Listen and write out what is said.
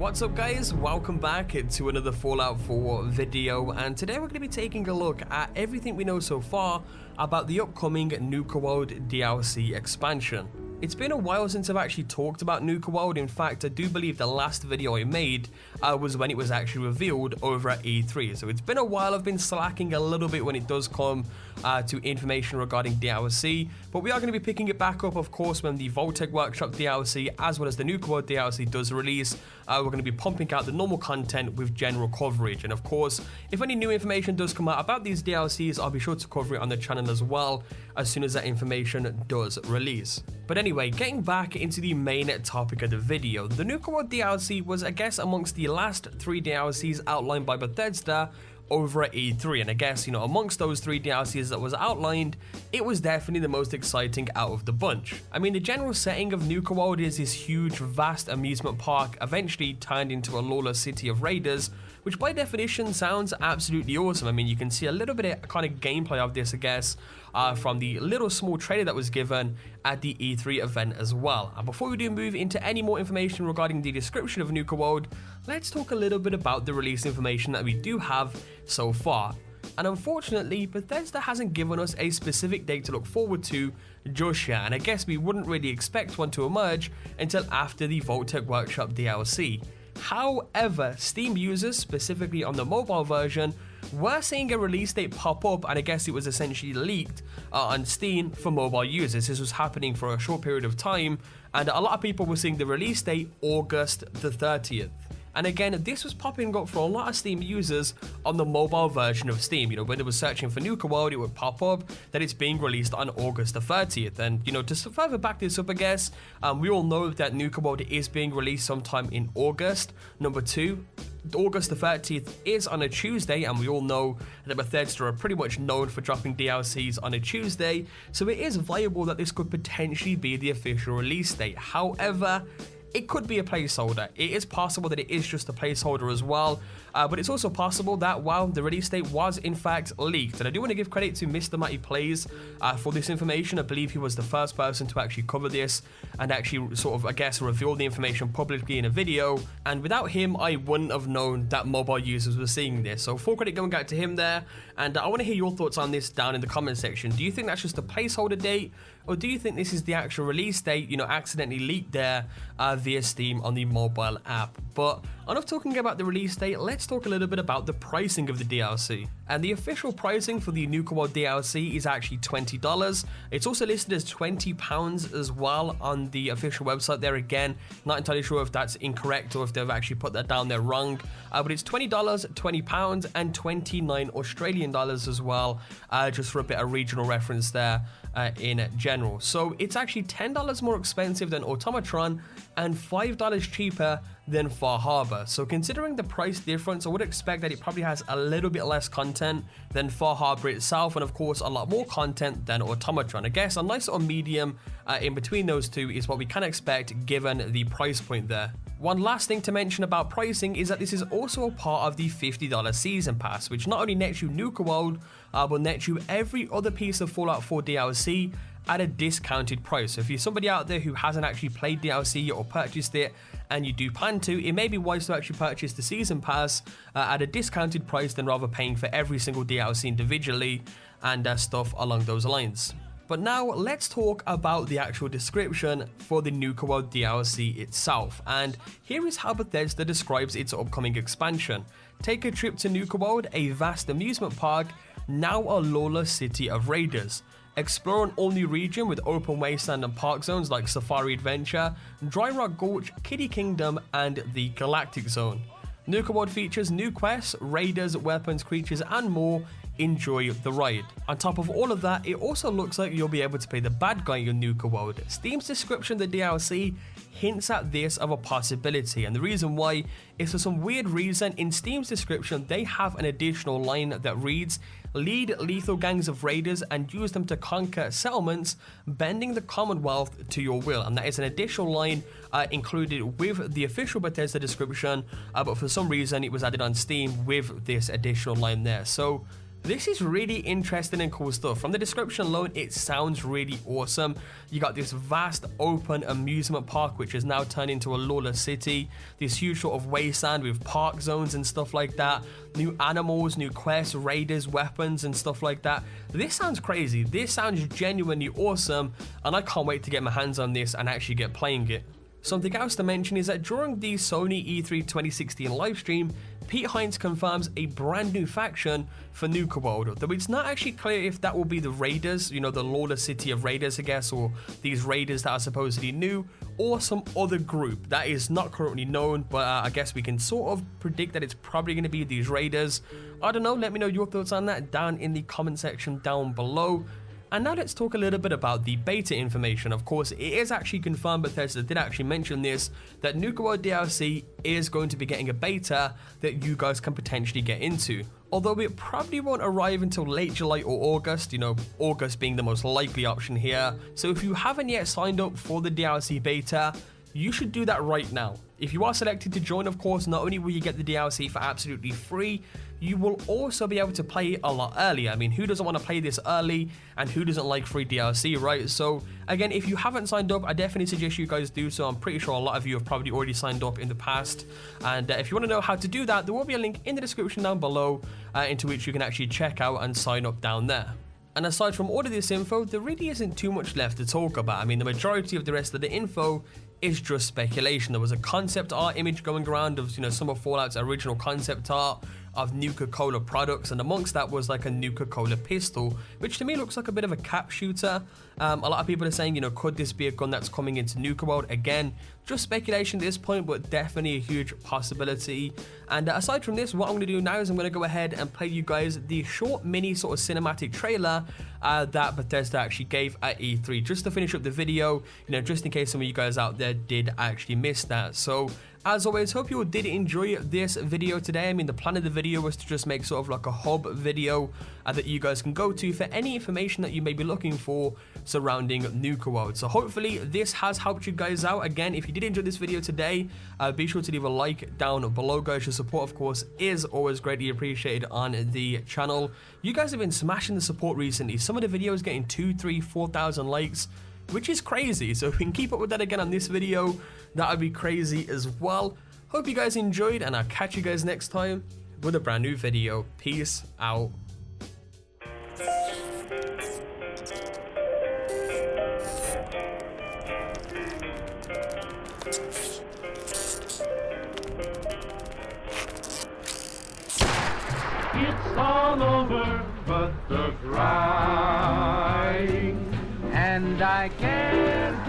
What's up guys, welcome back to another Fallout 4 video, and today we're going to be taking a look at everything we know so far about the upcoming Nuka World DLC expansion. It's been a while since I've actually talked about Nuka World. In fact, I do believe the last video I made was when it was actually revealed over at E3. So it's been a while. I've been slacking a little bit when it does come to information regarding DLC. But we are going to be picking it back up, of course, when the Vault-Tec Workshop DLC as well as the Nuka World DLC does release. We're going to be pumping out the normal content with general coverage. And of course, if any new information does come out about these DLCs, I'll be sure to cover it on the channel as well as soon as that information does release. But anyway, getting back into the main topic of the video, the Nuka World DLC was, I guess, amongst the last 3 DLCs outlined by Bethesda over at E3, and I guess, you know, amongst those 3 DLCs that was outlined, it was definitely the most exciting out of the bunch. I mean, the general setting of Nuka World is this huge, vast amusement park eventually turned into a lawless city of raiders, which by definition sounds absolutely awesome. I mean, you can see a little bit of kind of gameplay of this, I guess, from the little small trailer that was given at the E3 event as well. And before we do move into any more information regarding the description of Nuka World, let's talk a little bit about the release information that we do have so far. And unfortunately, Bethesda hasn't given us a specific date to look forward to just yet, and I guess we wouldn't really expect one to emerge until after the Vault-Tec Workshop DLC. However, Steam users, specifically on the mobile version, were seeing a release date pop up, and I guess it was essentially leaked on Steam for mobile users. This was happening for a short period of time, and a lot of people were seeing the release date August the 30th. And again, this was popping up for a lot of Steam users on the mobile version of Steam. You know, when they were searching for Nuka World, it would pop up that it's being released on August the 30th. And, you know, to further back this up, I guess, we all know that Nuka World is being released sometime in August. Number 2, August the 30th is on a Tuesday, and we all know that Bethesda are pretty much known for dropping DLCs on a Tuesday. So it is viable that this could potentially be the official release date. However, it could be a placeholder. It is possible that it is just a placeholder as well, but it's also possible that, while the release date was in fact leaked, and I do want to give credit to Mr. Matty Plays for this information. I believe he was the first person to actually cover this and actually sort of, I guess, reveal the information publicly in a video, and without him I wouldn't have known that mobile users were seeing this. So full credit going out to him there, and I want to hear your thoughts on this down in the comment section. Do you think that's just a placeholder date, or do you think this is the actual release date, you know, accidentally leaked there via Steam on the mobile app? But enough talking about the release date, let's talk a little bit about the pricing of the DLC. And the official pricing for the Nuka World DLC is actually $20. It's also listed as £20 as well on the official website there. Again, not entirely sure if that's incorrect or if they've actually put that down there wrong, but it's $20, £20, and 29 Australian dollars as well, just for a bit of regional reference there in general. So it's actually $10 more expensive than Automatron and $5 cheaper than Far Harbor. So considering the price difference, I would expect that it probably has a little bit less content than Far Harbor itself, and of course a lot more content than Automatron. I guess a nice little medium in between those two is what we can expect given the price point there. One last thing to mention about pricing is that this is also a part of the $50 Season Pass, which not only nets you Nuka World, but nets you every other piece of Fallout 4 DLC at a discounted price. So if you're somebody out there who hasn't actually played DLC or purchased it, and you do plan to, it may be wise to actually purchase the Season Pass at a discounted price than rather paying for every single DLC individually and stuff along those lines. But now let's talk about the actual description for the Nuka World DLC itself, and here is how Bethesda describes its upcoming expansion. Take a trip to Nuka World, a vast amusement park, now a lawless city of raiders. Explore an all-new region with open wasteland and park zones like Safari Adventure, Dry Rock Gulch, Kiddie Kingdom, and the Galactic Zone. Nuka World features new quests, raiders, weapons, creatures, and more. Enjoy the ride. On top of all of that, it also looks like you'll be able to play the bad guy in Nuka World. Steam's description of the DLC hints at this of a possibility, and the reason why is for some weird reason in Steam's description they have an additional line that reads, "Lead lethal gangs of raiders and use them to conquer settlements, bending the Commonwealth to your will." And that is an additional line included with the official Bethesda description, but for some reason it was added on Steam with this additional line there. So This is really interesting and cool stuff. From the description alone, it sounds really awesome. You got this vast open amusement park which is now turned into a lawless city. This huge sort of wasteland with park zones and stuff like that. New animals, new quests, raiders, weapons and stuff like that. This sounds crazy. This sounds genuinely awesome, and I can't wait to get my hands on this and actually get playing it. Something else to mention is that during the Sony E3 2016 livestream, Pete Hines confirms a brand new faction for Nuka World, though it's not actually clear if that will be the Raiders, you know, the lawless city of Raiders, I guess, or these Raiders that are supposedly new, or some other group that is not currently known, but I guess we can sort of predict that it's probably going to be these Raiders. I don't know, let me know your thoughts on that down in the comment section down below. And now let's talk a little bit about the beta information. Of course, it is actually confirmed, Bethesda did actually mention this, that Nuka World DLC is going to be getting a beta that you guys can potentially get into. Although it probably won't arrive until late July or August, you know, August being the most likely option here. So if you haven't yet signed up for the DLC beta, you should do that right now. If you are selected to join, of course, not only will you get the DLC for absolutely free, you will also be able to play it a lot earlier. I mean, who doesn't want to play this early, and who doesn't like free DLC, right? So again, if you haven't signed up, I definitely suggest you guys do so. I'm pretty sure a lot of you have probably already signed up in the past, and if you want to know how to do that, there will be a link in the description down below into which you can actually check out and sign up down there. And aside from all of this info, there really isn't too much left to talk about. I mean, the majority of the rest of the info is just speculation. There was a concept art image going around of, you know, some of Fallout's original concept art of Nuka-Cola products, and amongst that was like a Nuka-Cola pistol, which to me looks like a bit of a cap shooter. A lot of people are saying, you know, could this be a gun that's coming into Nuka World? Again, just speculation at this point, but definitely a huge possibility. And aside from this, what I'm going to do now is I'm going to go ahead and play you guys the short mini sort of cinematic trailer that Bethesda actually gave at E3, just to finish up the video, you know, just in case some of you guys out there did actually miss that. So as always, hope you all did enjoy this video today. I mean, the plan of the video was to just make sort of like a hub video that you guys can go to for any information that you may be looking for surrounding Nuka World. So hopefully this has helped you guys out. Again, if you did enjoy this video today, be sure to leave a like down below, guys. Your support, of course, is always greatly appreciated on the channel. You guys have been smashing the support recently. Some of the videos getting 2,000, 3,000, 4,000 likes, which is crazy. So if we can keep up with that again on this video, that would be crazy as well. Hope you guys enjoyed, and I'll catch you guys next time with a brand new video. Peace out. It's all over but the crying, and I can't